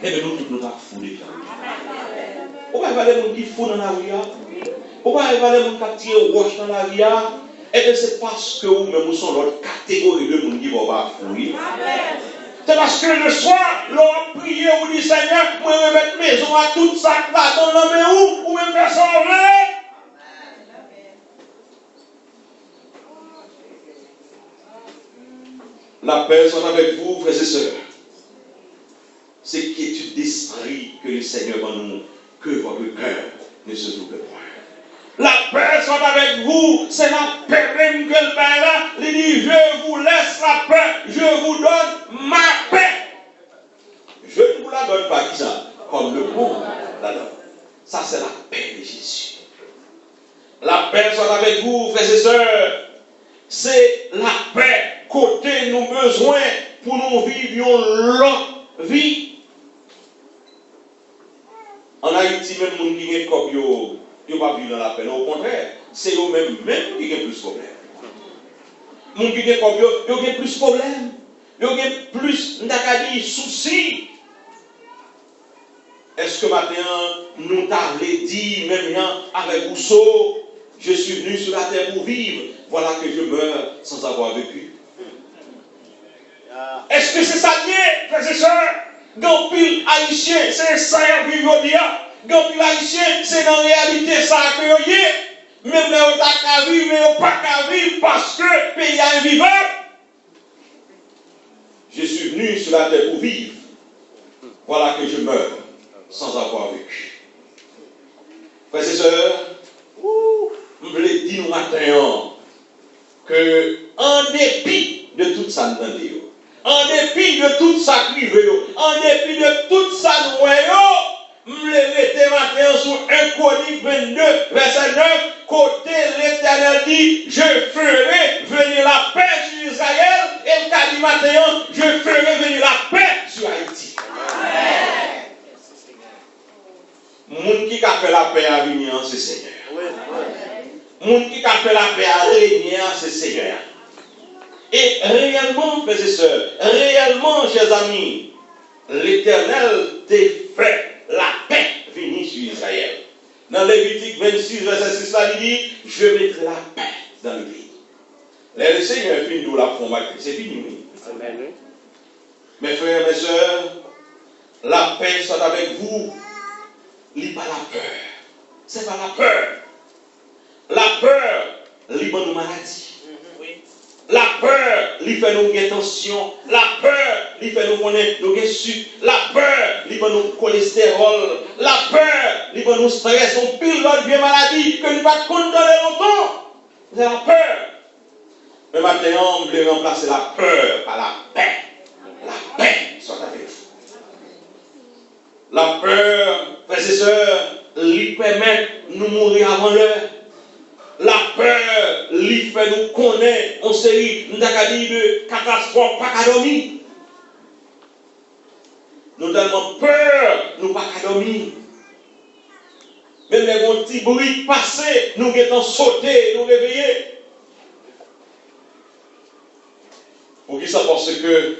Et bien nous tous nous avons foulé. Pourquoi il va les gens qui font dans la rue? Pourquoi il va les gens qui tirent roche dans la rue? Et bien c'est parce que nous-mêmes nous sommes l'autre catégorie de gens qui vont pas fouiller. C'est parce que le soir, l'on prie ou dit Seigneur, moi je vais mettre maison à tout ça qui va dans la main ou même faire sauver. La paix soit avec vous, frères et sœurs. C'est quiétude d'esprit que le Seigneur va nous, que votre cœur ne se trouble point. La paix soit avec vous, c'est la paix même que le Père là. Il dit, je vous laisse la paix, je vous donne ma paix. Je ne vous la donne pas, qui ça? Comme le monde la donne. Ça, c'est la paix de Jésus. La paix soit avec vous, frères et sœurs. C'est la paix côté nos besoins pour nous vivre l'autre vie. En Haïti, même les gens qui ont comme ils ne pas vivre dans la paix. Au contraire, c'est eux-mêmes qui ont plus de problèmes. Les gens qui ont comme ils ont plus de problèmes. Ils ont plus de soucis. Est-ce que maintenant, nous t'avons dit, même avec Rousseau, je suis venu sur la terre pour vivre, voilà que je meurs sans avoir vécu. Est-ce que c'est ça qui est, frères et sœurs? Gampil haïtien, c'est ça qui est aujourd'hui. Gampil haïtien, c'est dans la réalité ça qui est. Même là, on n'a qu'à vivre, mais on n'a pas qu'à vivre parce que le pays est invivable. Je suis venu sur la terre pour vivre, voilà que je meurs sans avoir vécu. Frères et sœurs, je voulais dire au matin que, en dépit de tout ça, en dépit de tout ça privé, en dépit de tout ça noyau, je voulais rester matin sur 1 Chronique 22, verset 9, côté l'Éternel dit, je ferai venir la paix sur Israël, et le cas du matin, je ferai venir la paix sur Haïti. Amen. Moun qui a fait la paix à venir, c'est Seigneur. Moun qui a fait la paix à régner, c'est Seigneur. Et réellement, frères et sœurs, réellement, chers amis, l'Éternel t'a fait la paix venir sur Israël. Dans Lévitique 26, verset 6, là, il dit, je mettrai la paix dans le pays. Là, le Seigneur finit de la promesse, c'est fini, oui. Amen. Mes frères et mes sœurs, la paix soit avec vous. Il n'y a pas la peur. Ce n'est pas la peur. La peur, il nous maladie. La peur, il fait nous gagner tension. La peur, il fait nous connaître nous sucre. La peur, il fait nous cholestérol. La peur, il fait nous stress. On pile l'autre bien maladie que nous ne pas condamner longtemps. C'est la peur. Mais maintenant, on veut remplacer la peur par la paix. La paix soit avec vous. La peur, frères et sœurs, lui permet de nous mourir avant l'heure. La peur, lui fait nous connaître en série de catastrophes, pas qu'à dormir. Nous tellement peur, nous pas qu'à dormir. Même les petits bruits passés, nous étant sauter, nous réveiller. Pour qui ça? Parce que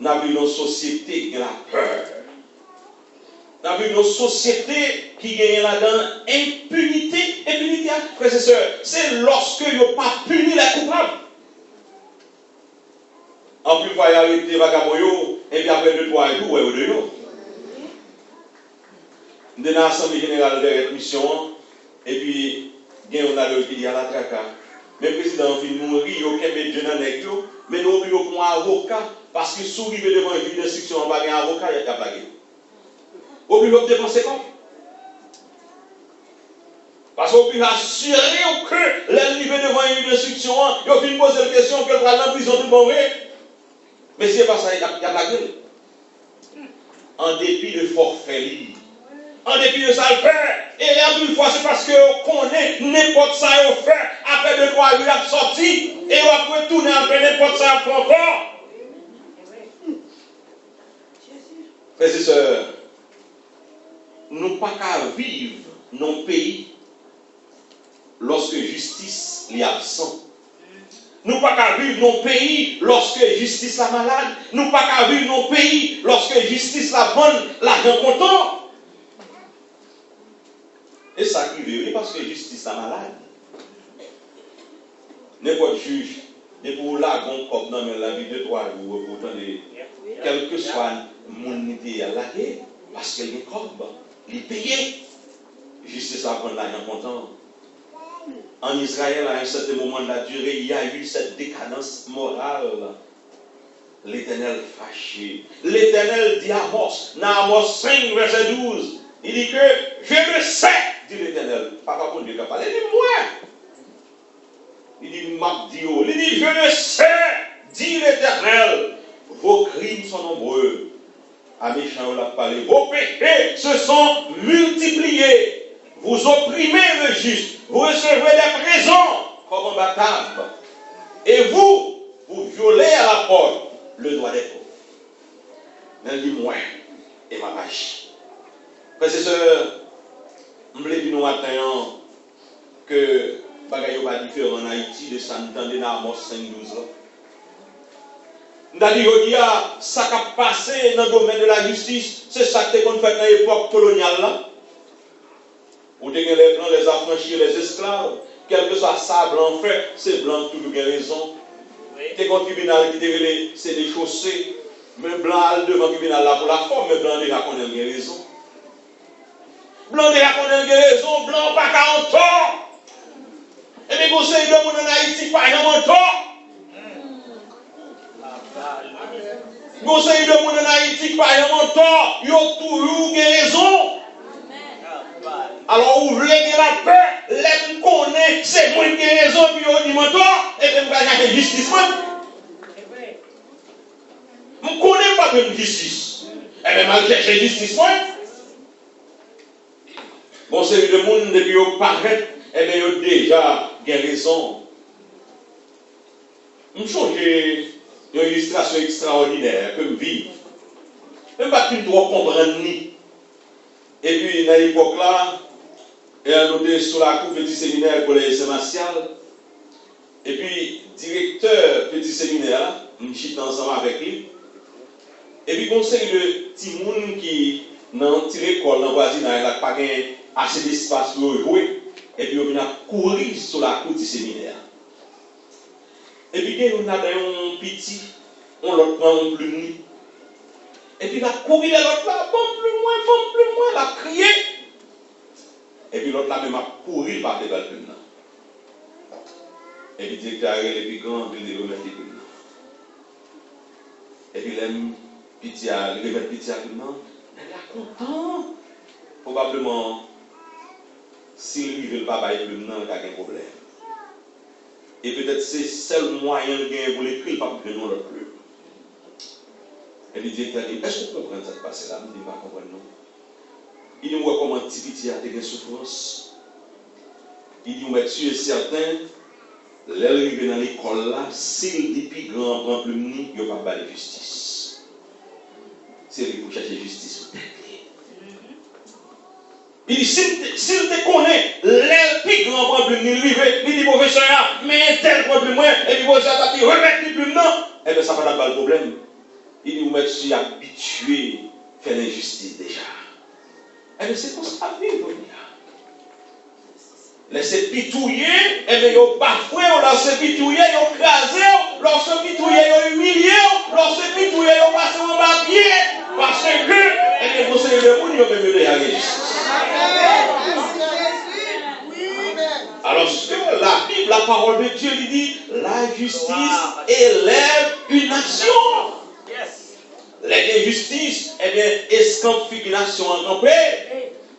nous avons une société qui a la peur. Nous avons une société qui gagne là-dedans impunité. Impunité, frères et sœurs, c'est lorsque ils n'ont pas puni les coupables. En plus, il faut arrêter vagabond, et puis après 2-3 jours, ouais, de nous. Dans l'Assemblée générale de mission, et puis, il y a un qui dit à la traque. Mais le président fait mourir, il y a aucun médecin dans les gens, mais nous avons un avocat, parce que si vous arrivez devant une juge d'instruction, on va avoir un avocat, il y a pas de au plus de dépenser comme. Parce qu'on peut assurer que l'arrivée devant une instruction, il faut poser la question que le président en prison tout bon. Mais si ce n'est pas ça, il y a la gueule. En dépit de forfait libre, en dépit de ça, le faire. Et là, une fois, c'est parce qu'on connaît n'importe ça, on fait. Après 2-3 jours, il a sorti. Et on va retourner après n'importe ça, encore. Frères et sœurs, nous pas qu'à vivre dans le pays lorsque justice est absente. Nous pas qu'à vivre nos pays lorsque justice la malade. Nous pas qu'à vivre nos pays lorsque justice la bonne, l'argent content. Et ça qui veut, parce que justice la malade. N'importe juge, et pour là, comme dans la vie de 3 jours, pourtant, quel que soit mon idée à la guerre, parce qu'il est comme, il est payé. Justice la bonne, l'argent content. En Israël, à un certain moment de la durée, il y a eu cette décadence morale. L'Éternel fâché. L'Éternel dit à Amos, dans Amos 5, verset 12, il dit que je le sais, dit l'Éternel. Papa, pour Dieu qui a parlé, il dit moi. Il dit, Mabdio, il dit, je le sais, dit l'Éternel. Vos crimes sont nombreux. À méchant, on l'a parlé. Vos péchés se sont multipliés. Vous opprimez le juste. Vous recevez des présents comme un baptême. Et vous violez à la porte le droit des pauvres. Mais dit moi et ma vache. Frères et sœurs, je voulais dire nous matin que bagaille n'est pas différent en Haïti de ça nous entendons dans Amos 5:12 là. Nous avons dit ça qui a passé dans le domaine de la justice, c'est ça que qu'on fait dans l'époque coloniale là. Où les blancs les affranchir les esclaves, quel que soit ça blanc fait, c'est blanc qui nous a raison. T'es contre le tribunal qui te c'est des chaussées, mais blanc devant le tribunal là pour la forme, mais blanc déjà qu'on a raison. Blanc déjà qu'on a raison, blanc pas 40 ans. Et bien conseil de monde en Haïti pas vraiment tort. Conseil de monde en Haïti pas vraiment tort, ils ont toujours raison. Alors, vous voulez que la paix, les connaît, c'est moi qui ai raison, puis on dit, et puis je vais chercher justice. Je ne connais pas de justice. Et bien, je vais chercher justice. Bon, c'est le monde, depuis qu'ils paraissent, et bien, ils ont déjà raison. Je change une illustration extraordinaire que je vis. Je ne vais pas trop comprendre ni. Et puis, dans l'époque là, et on était sur la cour petit séminaire pour les martial. Et puis, directeur petit séminaire, nous chitons ensemble avec lui. Et puis, conseil de Timoun qui, dans l'école, dans le voisinage, n'a pas assez d'espace pour jouer. Et puis, on vient courir sur la cour du séminaire. Et puis, on a un petit, on l'autre prend un plume. Et puis, il a couru de l'autre là, bon, plus loin, il a crié. Et puis l'autre là même a couru par les balles. Et puis le directeur a les plus grands, il les remet les plus. Et puis l'aime pitié à remettre pitié à tout le monde. Elle est content. Probablement, s'il ne veut pas bailler le nom, il y a un problème. Et peut-être c'est le seul moyen de gagner pour l'écrire, pas pour que nous le plus. Et le directeur dit, est-ce que vous comprenez ce qui se passe là? Je ne dis pas comprendre non. Il dit, moi, comment petit petit a des souffrances. Il dit, moi, tu es certain, l'arrivée dans l'école là, s'il dit plus grand prend plus ni, il n'y a pas de justice. C'est lui pour chercher justice pour t'aider. Il dit, s'il te connaît, l'air plus grand prend plus ni, il dit, professeur, mais tel prend plus moins, et puis professeur, t'as dit, remettre plus non. Eh bien, ça va pas le problème. Il dit, moi, je suis habitué à faire l'injustice déjà. Eh bien, c'est pour ça que vivre. Laissez pitouiller, et bien, ils bafoué, lorsque pitouiller, ils crasé, lorsque pitouiller, ils humilié, lorsque pitouiller, ils passé en bas pied, parce que, et bien, vous savez, le monde, ils ont mieux la justice. Alors, que la Bible, la parole de Dieu, il dit, la justice élève une nation. L'injustice, eh bien, escampent une nation encampée.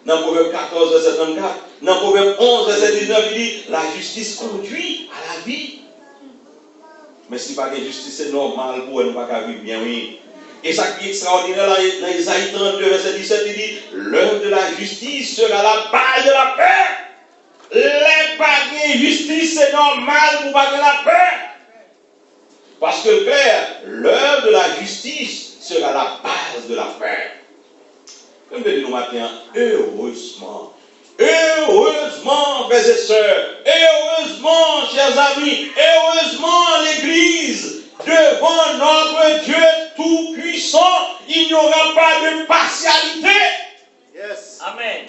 Dans Proverbe 14, verset 34, dans Proverbe 11, verset 19, il dit, la justice conduit à la vie. Mais si pas de justice, c'est normal pour nous pas vivre bien, oui. Et ça qui est extraordinaire, là, dans Isaïe 32, verset 17, il dit, l'œuvre de la justice sera la base de la paix. Les pas de justice, c'est normal pour pas de la paix. Parce que, Père, l'œuvre de la justice sera la base de la paix. Comme je dis nous matin, heureusement, Heureusement, frères et sœurs, heureusement, chers amis, heureusement, l'Église, devant notre Dieu Tout-Puissant, il n'y aura pas de partialité. Yes. Amen.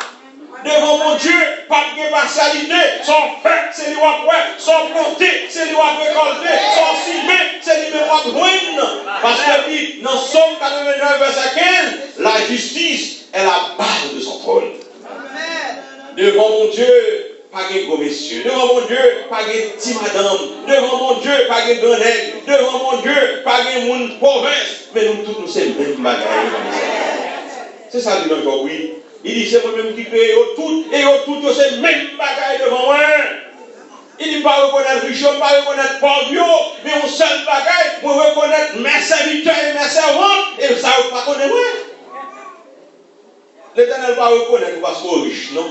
Devant mon Dieu, pas de partialité. Son fait, c'est lui après. Son bonté, c'est lui après récolter. Son ciblé, c'est lui après brune. Parce que dit, dans Somme 89, verset 15, la justice est la base de son trône. Devant mon Dieu, pas de gros messieurs. Devant mon Dieu, pas de petits madame. Devant mon Dieu, pas de grand nègre. Devant mon Dieu, pas de monde province. Mais nous tous, nous sommes même bagailles. C'est ça dit dans le oui. Il dit, c'est moi-même qui paye tout, et tout, c'est le même bagaille devant moi. Il dit, pas reconnaître riche, pas reconnaître pauvre, mais on seul bagaille, pour reconnaître mes serviteurs et mes servantes, et ça, vous ne pas connaître moi. L'Éternel ne va pas reconnaître parce qu'on est riche, non?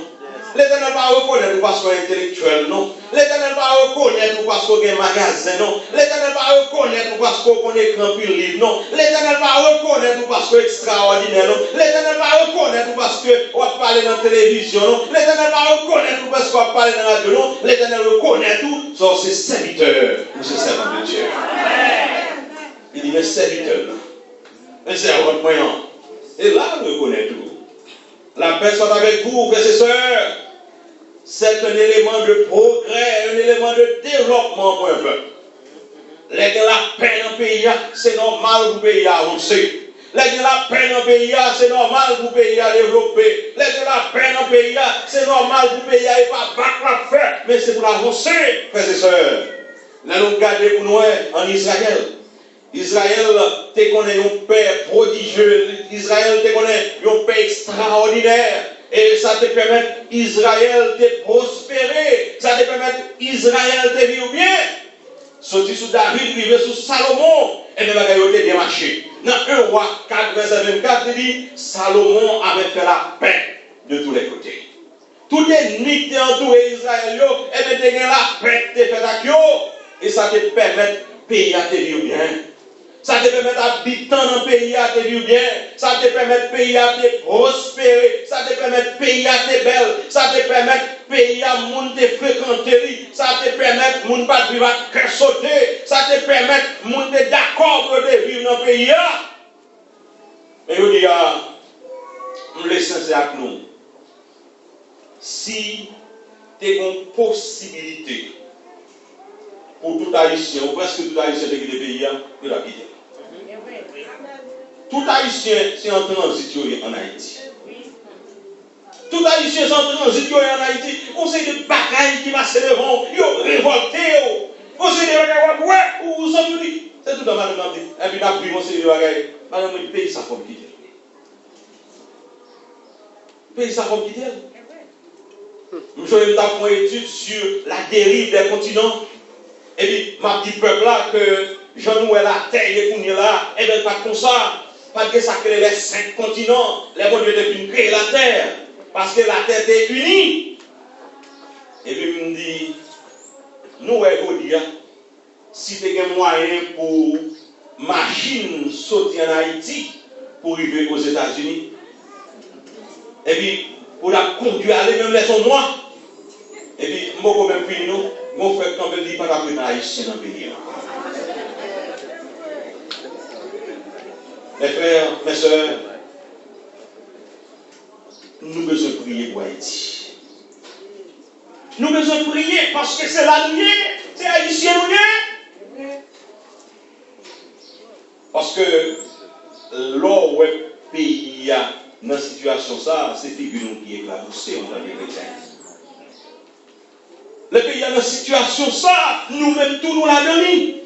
L'Éternel ne va pas reconnaître parce qu'on est intellectuel, non? L'Éternel ne va pas reconnaître parce qu'on est magasin, non? L'Éternel ne va pas reconnaître parce qu'on est grand pile livre, non? L'Éternel ne va pas reconnaître parce qu'on est extraordinaire, non? L'Éternel ne va pas reconnaître parce qu'on va parler dans la télévision, non? L'Éternel ne va pas reconnaître parce qu'on va parler dans la radio, non? L'Éternel reconnaît tout, sauf ses serviteurs ou ses servants de Dieu. Il dit, mes serviteurs, mes servants moyens. Et là, on reconnaît tout. La paix soit avec vous, frères et sœurs. C'est un élément de progrès, un élément de développement pour un peuple. Les gens la paix dans le pays, c'est normal pour le pays à avancer. Les gens la paix dans le pays, c'est normal pour le pays à développer. Les gens la paix dans le pays, c'est normal pour le pays à ne pas battre la fête, mais c'est pour avancer, frères et sœurs. Là, nous regardons pour nous en Israël. Israël te connaît un père prodigieux. Israël te connaît un père extraordinaire. Et ça te permet Israël de prospérer. Ça te permet Israël de vivre bien. Sorti sous David, vivre sous Salomon. Et bien, il a bien marché. Dans 1 roi 4, verset 24, il dit Salomon avait fait la paix de tous les côtés. Tout ennemi qui entouré Israël, et bien, il a la paix de fait avec eux. Et ça te permet le pays à te vivre bien. Ça te permet d'habiter dans le pays à te vivre bien. Ça te permet le pays à te prospérer. Ça te permet le pays à te belle. Ça te permet le pays à monde te fréquenter. Ça te permet le monde pas vivre à cœur sauter. Ça te permet le monde d'accord pour vivre dans le pays. Mais je dis, nous laissons ça avec nous. Si tu as une possibilité pour tout Haïtien, ou presque tout Haïtien de quitter le pays, de la quitter. Tout Haïtien, c'est en transit en Haïti. Tout Haïtien, c'est en transit en Haïti. On sait des bagailles qui vont se lever, ils ont révolté. On sait des bagailles, ouais, ou vous sommes dit. C'est tout dans ma demande. Et puis, d'après, on sait des bagailles. Madame, le pays, ça faut quitter. Le pays, ça faut quitter. Je vais faire une étude sur la dérive des continents. Et puis, ma petite peuple là, que Jean-Noué la terre, et là, et bien, pas comme ça. Parce que ça crée les 5 continents. Les bons dieux depuis créer la terre. Parce que la terre est unie. Et puis, il me dit, nous, si tu as moyen pour machine sortir en Haïti, pour arriver aux États-Unis, et puis, pour la conduire, aller même laisser moi. Et puis, moi, même fini, nous, mon frère, quand il dit, pas d'appeler haïtien dans le pays. Mes frères, mes soeurs, nous avons besoin de prier pour Haïti. Nous avons besoin de prier parce que c'est la lumière, c'est haïtien nous. Parce que l'or où le pays a dans cette situation, ça, c'est figure qui est éclaboussée en tant que chrétien. Le pays a dans cette situation, ça, nous-mêmes tous nous la donnons.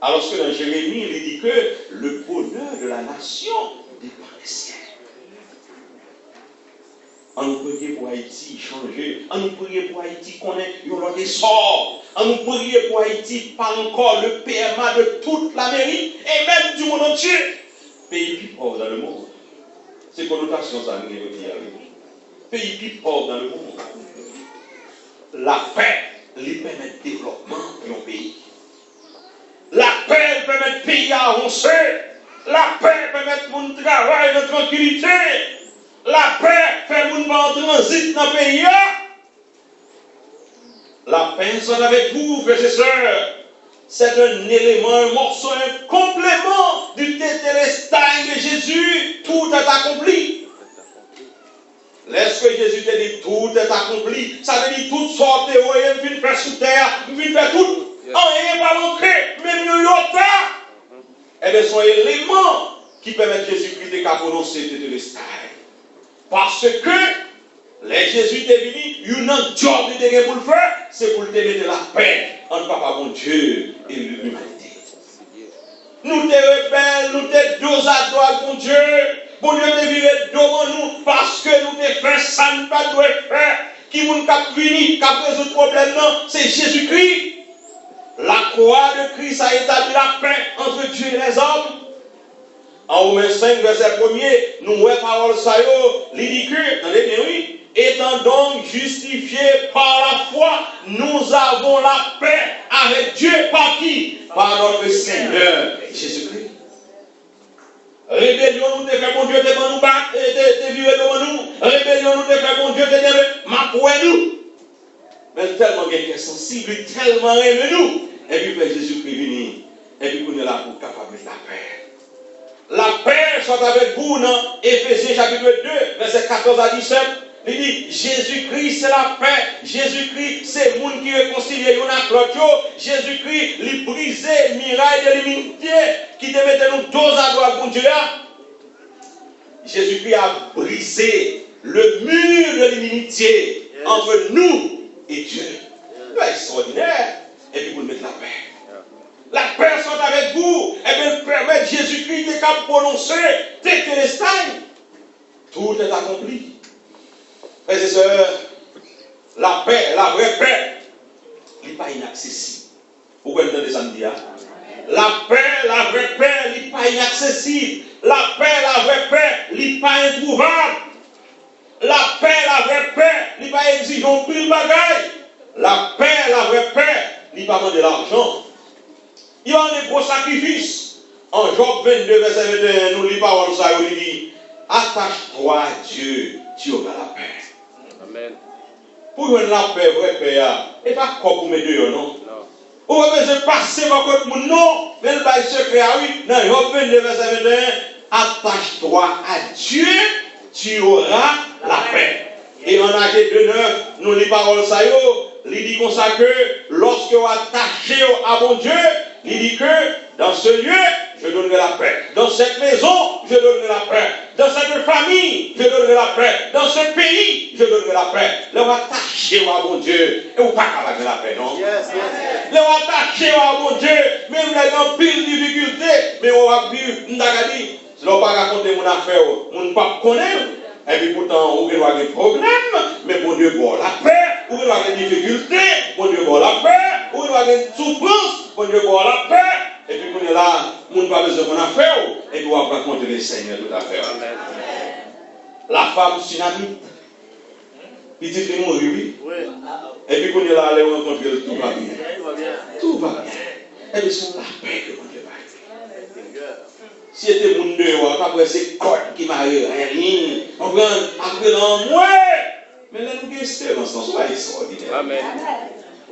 Alors que dans Jérémie, il dit que le bonheur de la nation dépend des siens. On nous prie pour Haïti changer. On nous prie pour Haïti connaître l'autre essor. On nous prie pour Haïti pas encore le PMA de toute l'Amérique et même du monde entier. Pays plus pauvre dans le monde. C'est connotation ça nous dire. Pays plus pauvre dans le monde. La paix lui permet le développement de nos pays. La paix permet de pays à avancer. La paix permet de mon travail, de tranquillité. La paix fait moun pas en transit dans le pays. La paix soit avec vous, frères et sœurs. C'est un élément, un morceau, un complément du tétélestai de Jésus. Tout est accompli. Lorsque Jésus te dit tout est accompli, ça veut dire toutes sortes de royaumes viennent faire sous terre, viennent faire tout. Rien pas manquer, même mieux l'autre. Eh bien, ce sont les éléments qui permettent Jésus-Christ de prononcer tétélestai. Parce que les Jésus est venu, il y a un job pour le faire, c'est pour te mettre la paix entre Papa bon Dieu et l'humanité. Nous te rebelles, nous te dos à droite, bon Dieu. Bon Dieu te viré devant nous parce que nous te fait ça, nous pas doit faire. Qui nous cap venu, cap résoudre le problème, non, c'est Jésus-Christ. La croix de Christ a établi la paix entre Dieu et les hommes. En Romains 5, verset 1er, nous voyons parole ça, il dit que, attendez bien, oui, étant donc justifiés par la foi, nous avons la paix avec Dieu par qui? Par notre Seigneur Jésus-Christ. Rébellion nous te fait bon Dieu devant nous battre, te virer devant nous. Rébellion nous te fait bon Dieu te m'apouer nous. Mais tellement quelqu'un sensible, tellement aimé nous. Et puis Père Jésus-Christ venu. Et puis on est là pour capable de la paix. La paix soit avec vous dans Éphésiens chapitre 2, verset 14 à 17. Il dit, Jésus-Christ c'est la paix. Jésus-Christ c'est le monde qui réconcilie l'un avec l'autre. Jésus-Christ lui brisait miraille de l'immunité qui te mettait nous dos à droite pour Dieu. Jésus-Christ a brisé le mur de l'immunité entre nous et Dieu. C'est extraordinaire. Et puis vous mettez la paix. La paix soit avec vous. Et bien permettre Jésus-Christ de prononcer tétélestai. Tout est accompli. Frères et sœurs, la paix, la vraie paix, elle n'est pas inaccessible. Vous comprenez ça me dire? La paix, la vraie paix, elle n'est pas inaccessible. La paix, la vraie paix, elle n'est pas introuvable. La paix, la vraie paix, elle n'est pas exigeante plus de bagaille. La paix, la vraie paix, elle n'est pas de l'argent. Il y a un gros sacrifice. En Job 22, verset 21, nous lisons parole ça, il dit, attache-toi à Dieu, tu auras la paix. Amen. Pour une la paix, vraie paix, et pas comme pour mes deux, non? Ou besoin de passer par contre mon nom, mais le bail secret, oui, dans Job 22, verset 21, attache-toi à Dieu, tu auras la paix. Et en Agé 2:9, nous lisons parole ça, il dit comme ça que lorsque vous attachez à mon Dieu, il dit que dans ce lieu, je donnerai la paix. Dans cette maison, je donnerai la paix. Dans cette famille, je donnerai la paix. Dans ce pays, je donnerai la paix. Là, vous attachez à mon Dieu. Et vous pas capable de la paix, non? Yes. Là, vous attachez à mon Dieu. Même les gens pile difficulté. Mais on va vivre, on a dit, si on ne pas raconter mon affaire, on ne pas connaître. Et puis pourtant, on va avoir des problèmes. Mais mon Dieu, bon, la paix. On va avoir des difficultés. Mon Dieu, bon, la paix. On va avoir des souffrances. Mon Dieu, bon, la paix. Et puis on est là, on n'a pas besoin de affaire, et puis on va raconter les seigneurs tout à fait. La femme tsunami, il dit que nous oui. Et puis on est là, on rencontre tout va bien. Tout va bien. Et puis c'est la paix que mon Dieu va. Si c'était mon dehors, après c'est corps qui m'a rien. On prend après l'envoi. Mais là, nous avons espérance, c'est extraordinaire. Amen.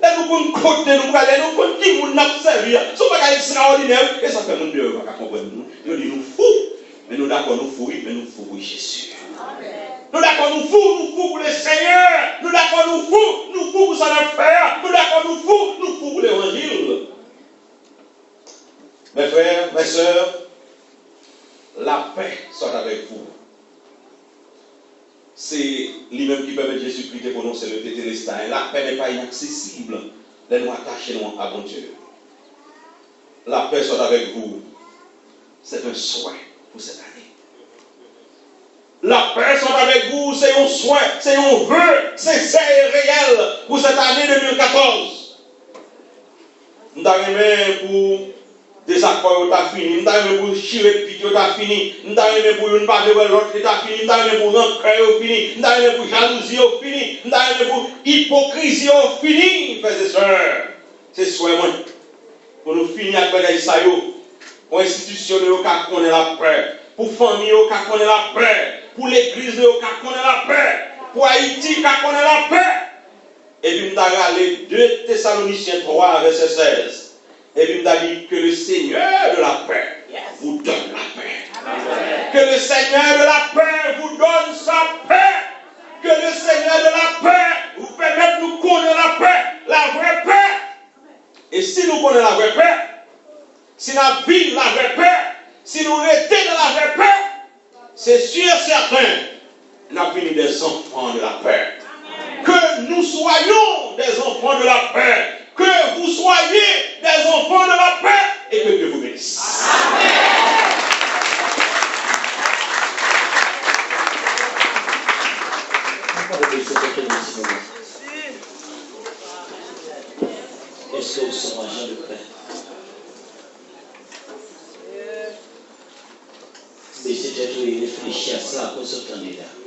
Là, nous pouvons côté, nous pouvons dire, nous pouvons servir. Ce n'est pas extraordinaire. Et ça fait mon Dieu, on va comprendre nous. Nous disons, nous fous. Mais nous d'accord, nous fous, mais nous fous pour Jésus. Nous d'accord, nous fous pour le Seigneur. Nous d'accord, nous fous pour son affaire. Nous d'accord, nous fous pour l'évangile. Mes frères, mes sœurs, la paix soit avec vous. C'est lui-même qui permet Jésus-Christ de prononcer le tétélestai. La paix n'est pas inaccessible. Les nous attachons à bon Dieu. La paix soit avec vous. C'est un souhait pour cette année. La paix soit avec vous. C'est un souhait, c'est un vœu sincère et réel pour cette année 2014. Nous avons pour désaccord, tu as fini. Nous avons pour chirer de tu as fini. Nous avons pour une part de l'autre, tu as fini. Nous avons pour rancœur, fini. Nous avons pour jalousie, fini. Nous avons pour hypocrisie, fini. Frères et sœurs, c'est souhait moi. Pour nous finir avec les pour institutions qui connaissent la paix. Pour famille qui connaissent la paix. pour l'église qui connaît la paix, pour Haïti qui connaît la paix. Et puis, nous avons les 2 Thessaloniciens 3, verset 16. Et puis, nous avons dit que le Seigneur de la paix vous donne la paix. Amen. Que le Seigneur de la paix vous donne sa paix. Que le Seigneur de la paix vous permette de nous connaître la paix, la vraie paix. Et si nous connaissons la vraie paix, si nous vivons la vraie paix, si nous restons dans la vraie paix, c'est sûr et certain, nous avons fini des enfants de la paix. Que nous soyons des enfants de la paix. Que vous soyez des enfants de la paix. Et que Dieu vous bénisse. Amen. Est-ce que vous sommes agents de paix? Mais c'est peut-être réfléchir à ça à cause de ton état.